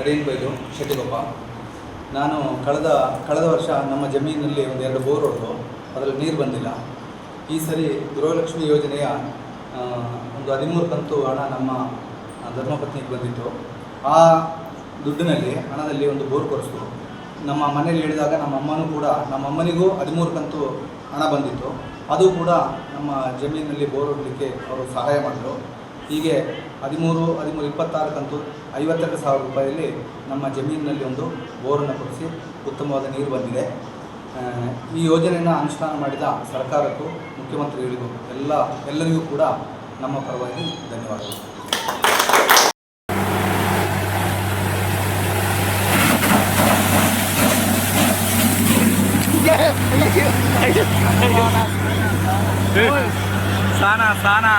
ಕಡೆಯನಬೈಲು ಶೆಟ್ಟಿಗೊಪ್ಪ. ನಾನು ಕಳೆದ ವರ್ಷ ನಮ್ಮ ಜಮೀನಿನಲ್ಲಿ ಒಂದು 2 ಬೋರ್ ಹೊಡೆದು ಅದರಲ್ಲಿ ನೀರು ಬಂದಿಲ್ಲ. ಈ ಸರಿ ಗೃಹಲಕ್ಷ್ಮಿ ಯೋಜನೆಯ ಒಂದು 13 ಕಂತು ಹಣ ನಮ್ಮ ಧರ್ಮಪತ್ನಿಗೆ ಬಂದಿತ್ತು. ಆ ಹಣದಲ್ಲಿ ಒಂದು ಬೋರ್ ಕೊರೆಸಿದ್ರು. ನಮ್ಮ ಮನೇಲಿ ಹೇಳಿದಾಗ ನಮ್ಮಮ್ಮನಿಗೂ 13 ಕಂತು ಹಣ ಬಂದಿತ್ತು. ಅದು ಕೂಡ ನಮ್ಮ ಜಮೀನಿನಲ್ಲಿ ಬೋರ್ ಹೊಡಲಿಕ್ಕೆ ಅವರು ಸಹಾಯ ಮಾಡಿದರು. ಹೀಗೆ 13, 26 ಕಂತು 52,000 ರೂಪಾಯಿಯಲ್ಲಿ ನಮ್ಮ ಜಮೀನಿನಲ್ಲಿ ಒಂದು ಬೋರನ್ನು ಕೊಡಿಸಿ ಉತ್ತಮವಾದ ನೀರು ಬಂದಿದೆ. ಈ ಯೋಜನೆಯನ್ನು ಅನುಷ್ಠಾನ ಮಾಡಿದ ಸರ್ಕಾರಕ್ಕೂ ಮುಖ್ಯಮಂತ್ರಿಗಳಿಗೂ ಎಲ್ಲರಿಗೂ ಕೂಡ ನಮ್ಮ ಪರವಾಗಿ ಧನ್ಯವಾದಗಳು. ಸಾನಾ